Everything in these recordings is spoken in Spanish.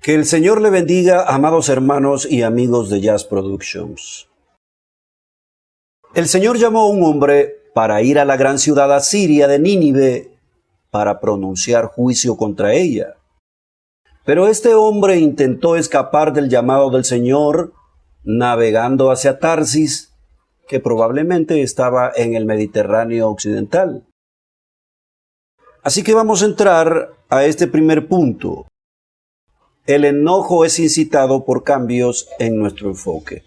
Que el Señor le bendiga, amados hermanos y amigos de Jazz Productions. El Señor llamó a un hombre para ir a la gran ciudad asiria de Nínive para pronunciar juicio contra ella. Pero este hombre intentó escapar del llamado del Señor navegando hacia Tarsis, que probablemente estaba en el Mediterráneo occidental. Así que vamos a entrar a este primer punto. El enojo es incitado por cambios en nuestro enfoque.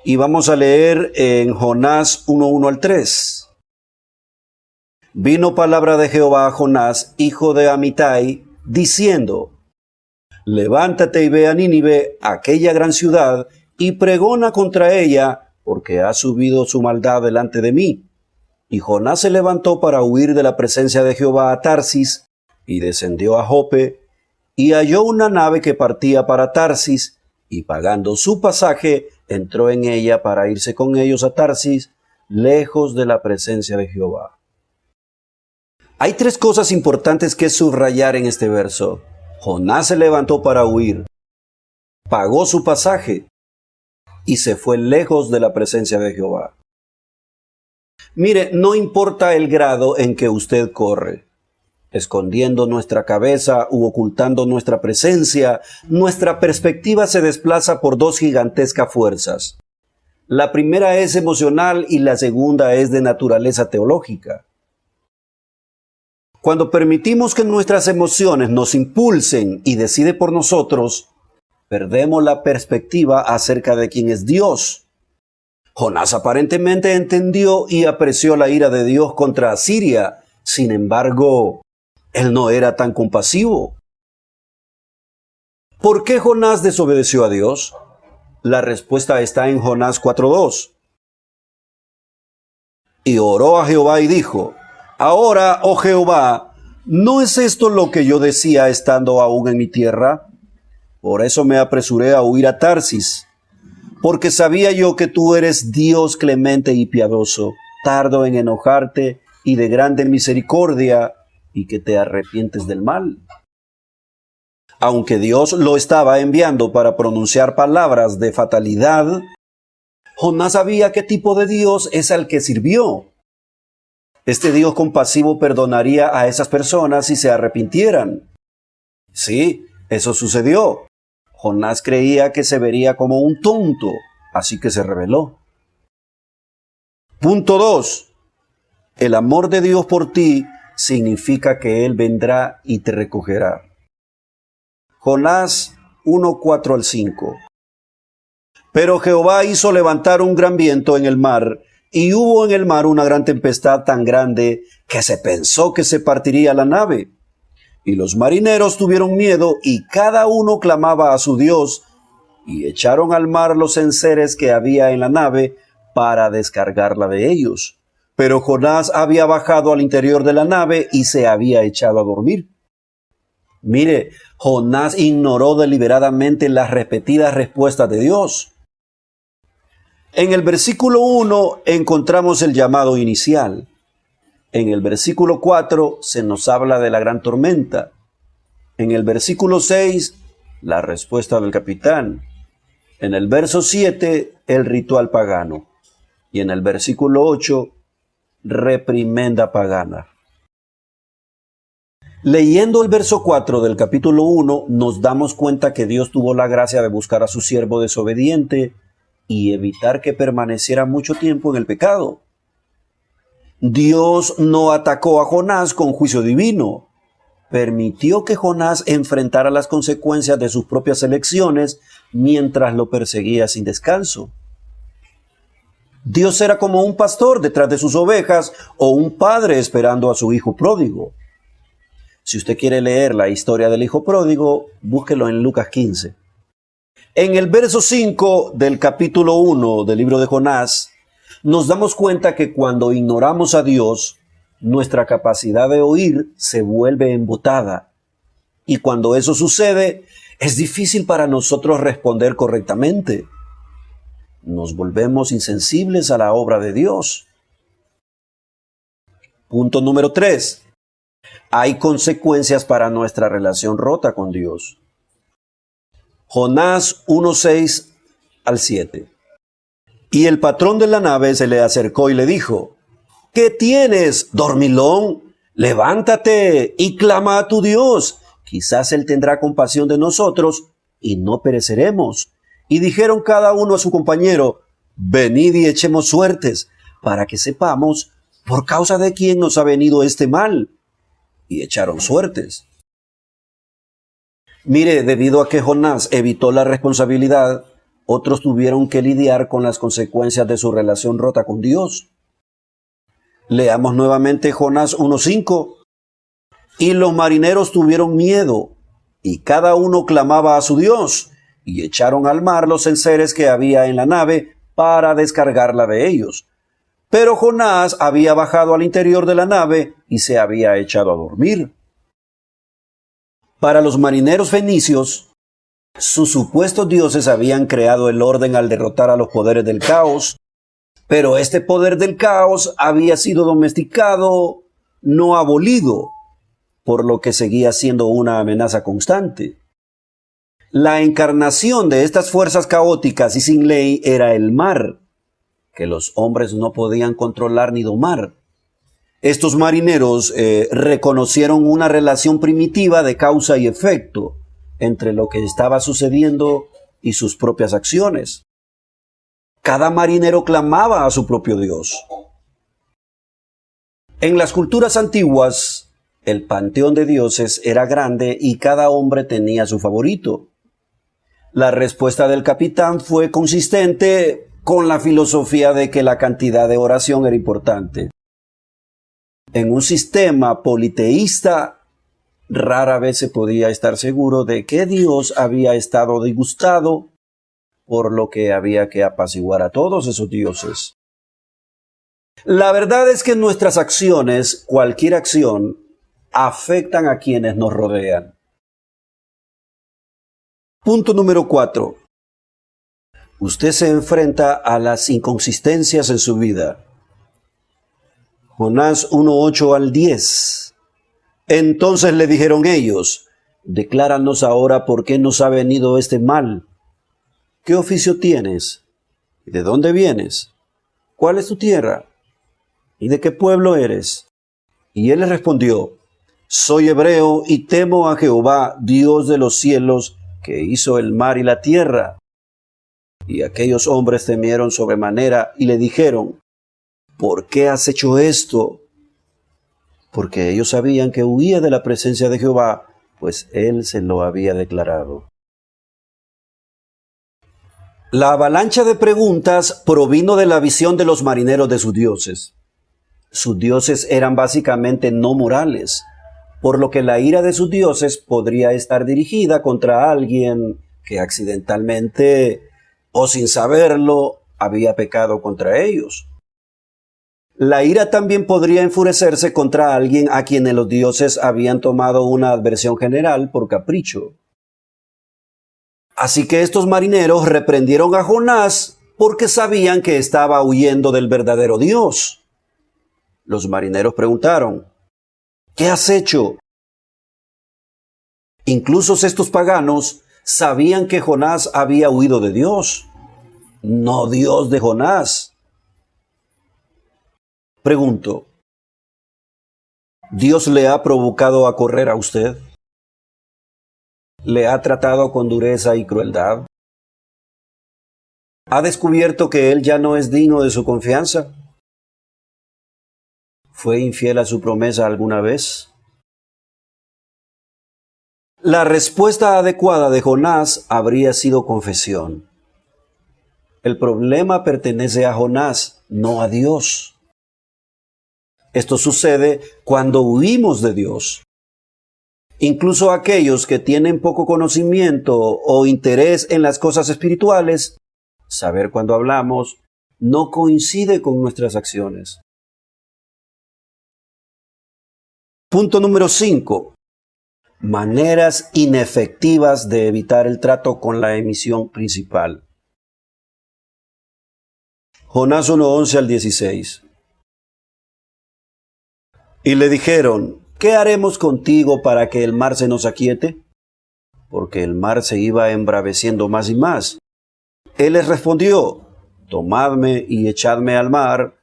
Y vamos a leer en Jonás 1:1 al 3. Vino palabra de Jehová a Jonás, hijo de Amitai, diciendo: Levántate y ve a Nínive, aquella gran ciudad, y pregona contra ella, porque ha subido su maldad delante de mí. Y Jonás se levantó para huir de la presencia de Jehová a Tarsis, y descendió a Jope, y halló una nave que partía para Tarsis, y pagando su pasaje, entró en ella para irse con ellos a Tarsis, lejos de la presencia de Jehová. Hay tres cosas importantes que subrayar en este verso. Jonás se levantó para huir, pagó su pasaje, y se fue lejos de la presencia de Jehová. Mire, no importa el grado en que usted corre, escondiendo nuestra cabeza u ocultando nuestra presencia, nuestra perspectiva se desplaza por dos gigantescas fuerzas. La primera es emocional y la segunda es de naturaleza teológica. Cuando permitimos que nuestras emociones nos impulsen y decide por nosotros, perdemos la perspectiva acerca de quién es Dios. Jonás aparentemente entendió y apreció la ira de Dios contra Asiria. Sin embargo, él no era tan compasivo. ¿Por qué Jonás desobedeció a Dios? La respuesta está en Jonás 4:2. Y oró a Jehová y dijo: Ahora, oh Jehová, ¿no es esto lo que yo decía estando aún en mi tierra? Por eso me apresuré a huir a Tarsis, porque sabía yo que tú eres Dios clemente y piadoso, tardo en enojarte y de grande misericordia, y que te arrepientes del mal. Aunque Dios lo estaba enviando para pronunciar palabras de fatalidad, Jonás sabía qué tipo de Dios es al que sirvió. Este Dios compasivo perdonaría a esas personas si se arrepintieran. Sí, eso sucedió. Jonás creía que se vería como un tonto, así que se rebeló. Punto 2. El amor de Dios por ti significa que Él vendrá y te recogerá. Jonás 1:4 al 5. Pero Jehová hizo levantar un gran viento en el mar, y hubo en el mar una gran tempestad tan grande que se pensó que se partiría la nave. Y los marineros tuvieron miedo, y cada uno clamaba a su Dios, y echaron al mar los enseres que había en la nave para descargarla de ellos. Pero Jonás había bajado al interior de la nave y se había echado a dormir. Mire, Jonás ignoró deliberadamente las repetidas respuestas de Dios. En el versículo 1 encontramos el llamado inicial. En el versículo 4 se nos habla de la gran tormenta. En el versículo 6, la respuesta del capitán. En el verso 7, el ritual pagano. Y en el versículo 8, reprimenda pagana. Leyendo el verso 4 del capítulo 1, nos damos cuenta que Dios tuvo la gracia de buscar a su siervo desobediente y evitar que permaneciera mucho tiempo en el pecado. Dios no atacó a Jonás con juicio divino. Permitió que Jonás enfrentara las consecuencias de sus propias elecciones mientras lo perseguía sin descanso. Dios era como un pastor detrás de sus ovejas o un padre esperando a su hijo pródigo. Si usted quiere leer la historia del hijo pródigo, búsquelo en Lucas 15. En el verso 5 del capítulo 1 del libro de Jonás, nos damos cuenta que cuando ignoramos a Dios, nuestra capacidad de oír se vuelve embotada. Y cuando eso sucede, es difícil para nosotros responder correctamente. Nos volvemos insensibles a la obra de Dios. Punto número 3. Hay consecuencias para nuestra relación rota con Dios. Jonás 1:6 al 7. Y el patrón de la nave se le acercó y le dijo: ¿Qué tienes, dormilón? Levántate y clama a tu Dios. Quizás Él tendrá compasión de nosotros y no pereceremos. Y dijeron cada uno a su compañero: Venid y echemos suertes, para que sepamos por causa de quién nos ha venido este mal. Y echaron suertes. Mire, debido a que Jonás evitó la responsabilidad, otros tuvieron que lidiar con las consecuencias de su relación rota con Dios. Leamos nuevamente Jonás 1:5. Y los marineros tuvieron miedo, y cada uno clamaba a su Dios, y echaron al mar los enseres que había en la nave para descargarla de ellos. Pero Jonás había bajado al interior de la nave y se había echado a dormir. Para los marineros fenicios, sus supuestos dioses habían creado el orden al derrotar a los poderes del caos, pero este poder del caos había sido domesticado, no abolido, por lo que seguía siendo una amenaza constante. La encarnación de estas fuerzas caóticas y sin ley era el mar, que los hombres no podían controlar ni domar. Estos marineros reconocieron una relación primitiva de causa y efecto entre lo que estaba sucediendo y sus propias acciones. Cada marinero clamaba a su propio Dios. En las culturas antiguas, el panteón de dioses era grande y cada hombre tenía su favorito. La respuesta del capitán fue consistente con la filosofía de que la cantidad de oración era importante. En un sistema politeísta, rara vez se podía estar seguro de que Dios había estado disgustado, por lo que había que apaciguar a todos esos dioses. La verdad es que nuestras acciones, cualquier acción, afectan a quienes nos rodean. Punto número 4. Usted se enfrenta a las inconsistencias en su vida. Jonás 1:8 al 10. Entonces le dijeron ellos: Decláranos ahora por qué nos ha venido este mal. ¿Qué oficio tienes? ¿Y de dónde vienes? ¿Cuál es tu tierra? ¿Y de qué pueblo eres? Y él les respondió: Soy hebreo y temo a Jehová, Dios de los cielos, que hizo el mar y la tierra. Y aquellos hombres temieron sobremanera y le dijeron: ¿Por qué has hecho esto? Porque ellos sabían que huía de la presencia de Jehová, pues él se lo había declarado. La avalancha de preguntas provino de la visión de los marineros de sus dioses. Sus dioses eran básicamente no morales, por lo que la ira de sus dioses podría estar dirigida contra alguien que accidentalmente o sin saberlo había pecado contra ellos. La ira también podría enfurecerse contra alguien a quien los dioses habían tomado una adversión general por capricho. Así que estos marineros reprendieron a Jonás porque sabían que estaba huyendo del verdadero Dios. Los marineros preguntaron: ¿Qué has hecho? Incluso estos paganos sabían que Jonás había huido de Dios, no Dios de Jonás. Pregunto: ¿Dios le ha provocado a correr a usted? ¿Le ha tratado con dureza y crueldad? ¿Ha descubierto que Él ya no es digno de su confianza? ¿Fue infiel a su promesa alguna vez? La respuesta adecuada de Jonás habría sido confesión. El problema pertenece a Jonás, no a Dios. Esto sucede cuando huimos de Dios. Incluso aquellos que tienen poco conocimiento o interés en las cosas espirituales, saber cuando hablamos no coincide con nuestras acciones. Punto número 5. Maneras inefectivas de evitar el trato con la emisión principal. Jonás 1:11 al 16. Y le dijeron: ¿Qué haremos contigo para que el mar se nos aquiete? porque el mar se iba embraveciendo más y más. Él les respondió: tomadme y echadme al mar,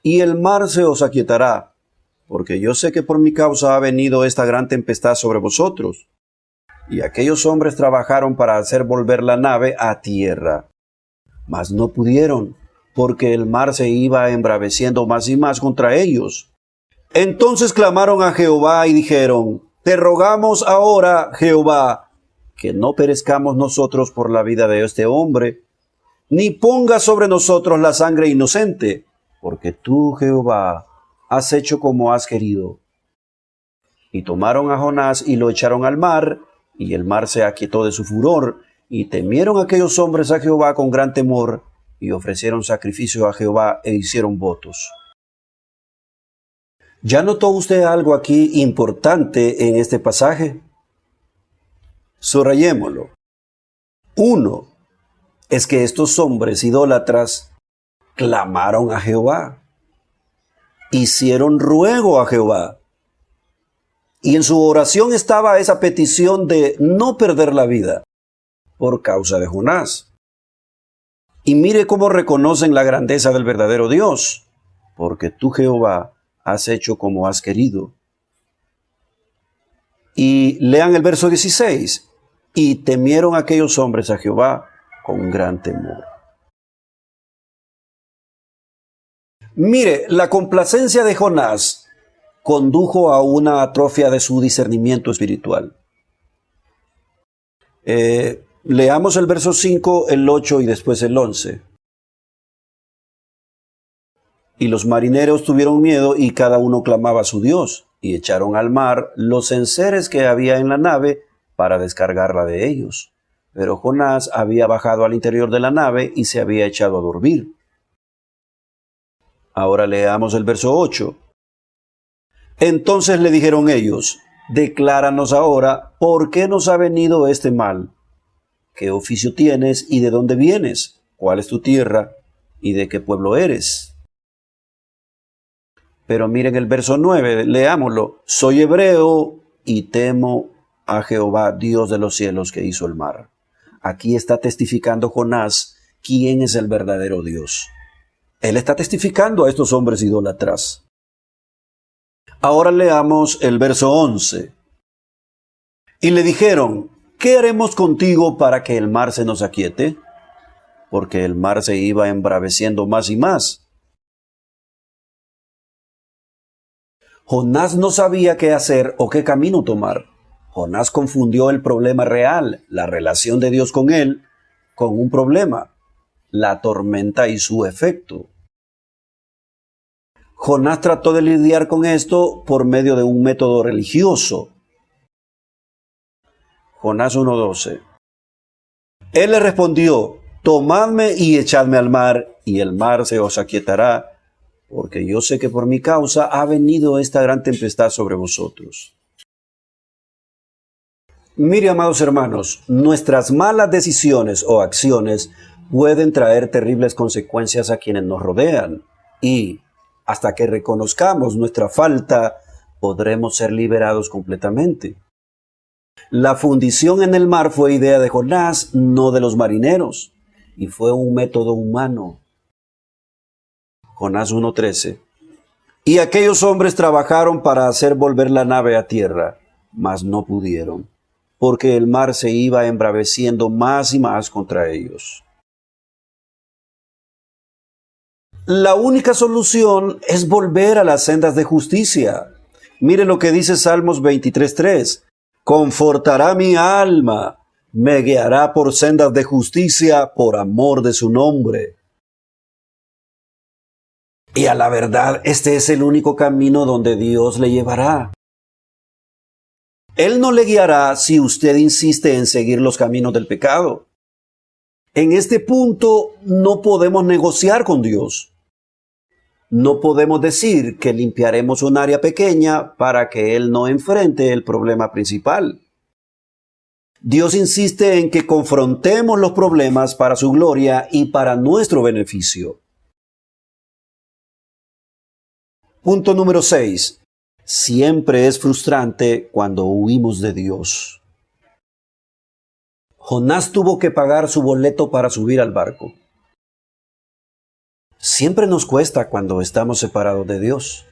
y el mar se os aquietará, porque yo sé que por mi causa ha venido esta gran tempestad sobre vosotros. Y aquellos hombres trabajaron para hacer volver la nave a tierra, mas no pudieron, porque el mar se iba embraveciendo más y más contra ellos. Entonces clamaron a Jehová y dijeron: te rogamos ahora, Jehová, que no perezcamos nosotros por la vida de este hombre, ni pongas sobre nosotros la sangre inocente, porque tú, Jehová, has hecho como has querido. Y tomaron a Jonás y lo echaron al mar, y el mar se aquietó de su furor, y temieron aquellos hombres a Jehová con gran temor, y ofrecieron sacrificio a Jehová e hicieron votos. ¿Ya notó usted algo aquí importante en este pasaje? Subrayémoslo. 1. Es que estos hombres idólatras clamaron a Jehová, hicieron ruego a Jehová, y en su oración estaba esa petición de no perder la vida por causa de Jonás. Y mire cómo reconocen la grandeza del verdadero Dios, porque tú, Jehová, has hecho como has querido. Y lean el verso 16. Y temieron aquellos hombres a Jehová con gran temor. Mire, la complacencia de Jonás condujo a una atrofia de su discernimiento espiritual. Leamos el verso 5, el 8 y después el 11. Y los marineros tuvieron miedo y cada uno clamaba a su Dios, y echaron al mar los enseres que había en la nave para descargarla de ellos. Pero Jonás había bajado al interior de la nave y se había echado a dormir. Ahora leamos el verso 8. Entonces le dijeron ellos: decláranos ahora por qué nos ha venido este mal. ¿Qué oficio tienes y de dónde vienes? ¿Cuál es tu tierra y de qué pueblo eres? Pero miren el verso 9, leámoslo. Soy hebreo y temo a Jehová, Dios de los cielos, que hizo el mar. Aquí está testificando Jonás quién es el verdadero Dios. Él está testificando a estos hombres idólatras. Ahora leamos el verso 11. Y le dijeron: ¿qué haremos contigo para que el mar se nos aquiete? Porque el mar se iba embraveciendo más y más. Jonás no sabía qué hacer o qué camino tomar. Jonás confundió el problema real, la relación de Dios con él, con un problema, la tormenta y su efecto. Jonás trató de lidiar con esto por medio de un método religioso. Jonás 1:12. Él le respondió: tomadme y echadme al mar, y el mar se os aquietará, porque yo sé que por mi causa ha venido esta gran tempestad sobre vosotros. Mire, amados hermanos, nuestras malas decisiones o acciones pueden traer terribles consecuencias a quienes nos rodean, y hasta que reconozcamos nuestra falta, podremos ser liberados completamente. La fundición en el mar fue idea de Jonás, no de los marineros, y fue un método humano. Jonás 1:13. Y aquellos hombres trabajaron para hacer volver la nave a tierra, mas no pudieron, porque el mar se iba embraveciendo más y más contra ellos. La única solución es volver a las sendas de justicia. Mire lo que dice Salmos 23:3. Confortará mi alma, me guiará por sendas de justicia por amor de su nombre. Y a la verdad, este es el único camino donde Dios le llevará. Él no le guiará si usted insiste en seguir los caminos del pecado. En este punto no podemos negociar con Dios. No podemos decir que limpiaremos un área pequeña para que Él no enfrente el problema principal. Dios insiste en que confrontemos los problemas para su gloria y para nuestro beneficio. Punto número 6. Siempre es frustrante cuando huimos de Dios. Jonás tuvo que pagar su boleto para subir al barco. Siempre nos cuesta cuando estamos separados de Dios.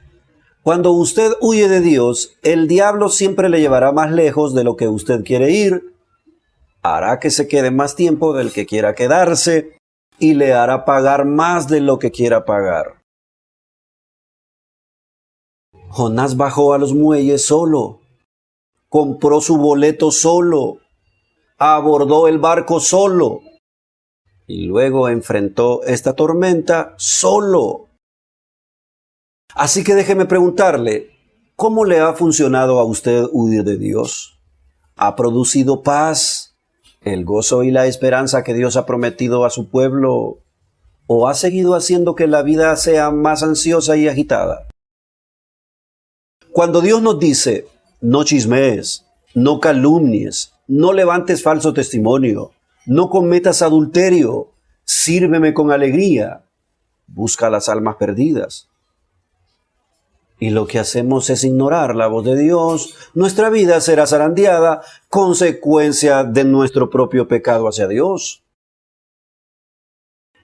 Cuando usted huye de Dios, el diablo siempre le llevará más lejos de lo que usted quiere ir, hará que se quede más tiempo del que quiera quedarse y le hará pagar más de lo que quiera pagar. Jonás bajó a los muelles solo, compró su boleto solo, abordó el barco solo y luego enfrentó esta tormenta solo. Así que déjeme preguntarle, ¿cómo le ha funcionado a usted huir de Dios? ¿Ha producido paz, el gozo y la esperanza que Dios ha prometido a su pueblo? ¿O ha seguido haciendo que la vida sea más ansiosa y agitada? Cuando Dios nos dice, no chismees, no calumnies, no levantes falso testimonio, no cometas adulterio, sírveme con alegría, busca las almas perdidas, y lo que hacemos es ignorar la voz de Dios, nuestra vida será zarandeada, consecuencia de nuestro propio pecado hacia Dios.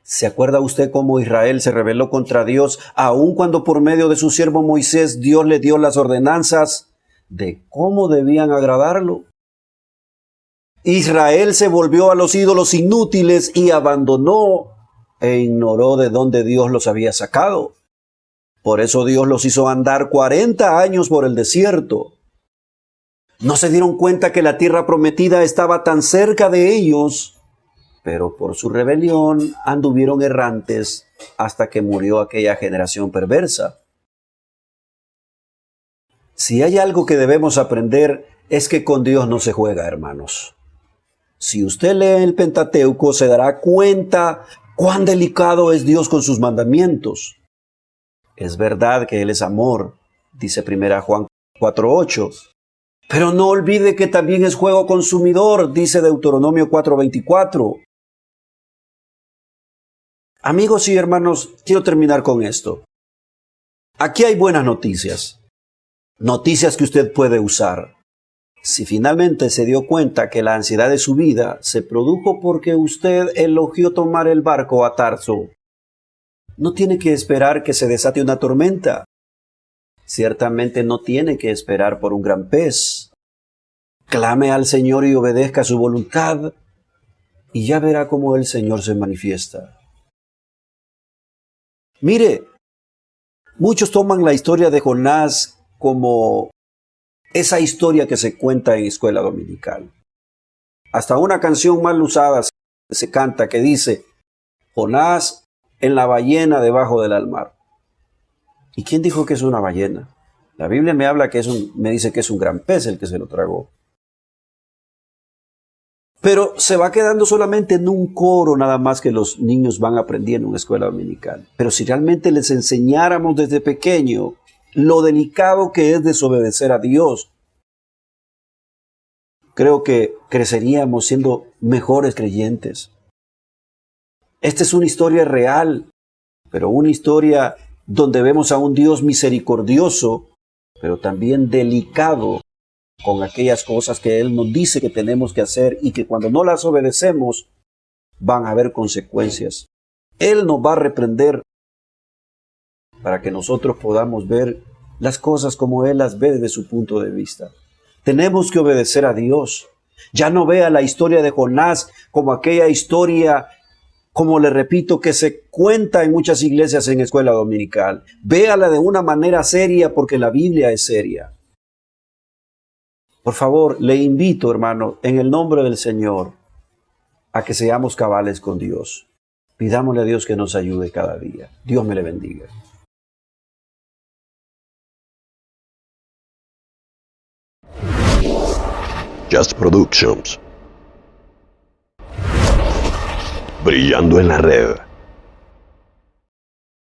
¿Se acuerda usted cómo Israel se rebeló contra Dios, aun cuando por medio de su siervo Moisés Dios le dio las ordenanzas de cómo debían agradarlo? Israel se volvió a los ídolos inútiles y abandonó e ignoró de dónde Dios los había sacado. Por eso Dios los hizo andar 40 años por el desierto. No se dieron cuenta que la tierra prometida estaba tan cerca de ellos, pero por su rebelión anduvieron errantes hasta que murió aquella generación perversa. Si hay algo que debemos aprender es que con Dios no se juega, hermanos. Si usted lee el Pentateuco se dará cuenta cuán delicado es Dios con sus mandamientos. Es verdad que Él es amor, dice 1 Juan 4:8. Pero no olvide que también es fuego consumidor, dice Deuteronomio 4:24. Amigos y hermanos, quiero terminar con esto. Aquí hay buenas noticias. Noticias que usted puede usar. Si finalmente se dio cuenta que la ansiedad de su vida se produjo porque usted elogió tomar el barco a Tarso, no tiene que esperar que se desate una tormenta. Ciertamente no tiene que esperar por un gran pez. Clame al Señor y obedezca su voluntad, y ya verá cómo el Señor se manifiesta. Mire, muchos toman la historia de Jonás como esa historia que se cuenta en escuela dominical. Hasta una canción mal usada se canta que dice, Jonás en la ballena debajo del mar. ¿Y quién dijo que es una ballena? La Biblia me dice que es un gran pez el que se lo tragó. Pero se va quedando solamente en un coro nada más que los niños van aprendiendo en una escuela dominical. Pero si realmente les enseñáramos desde pequeño lo delicado que es desobedecer a Dios, creo que creceríamos siendo mejores creyentes. Esta es una historia real, pero una historia donde vemos a un Dios misericordioso, pero también delicado con aquellas cosas que Él nos dice que tenemos que hacer y que cuando no las obedecemos van a haber consecuencias. Él nos va a reprender para que nosotros podamos ver las cosas como Él las ve desde su punto de vista. Tenemos que obedecer a Dios. Ya no vea la historia de Jonás como aquella historia, como le repito, que se cuenta en muchas iglesias en escuela dominical. Véala de una manera seria porque la Biblia es seria. Por favor, le invito, hermano, en el nombre del Señor, a que seamos cabales con Dios. Pidámosle a Dios que nos ayude cada día. Dios me le bendiga. Just Productions. Brillando en la red.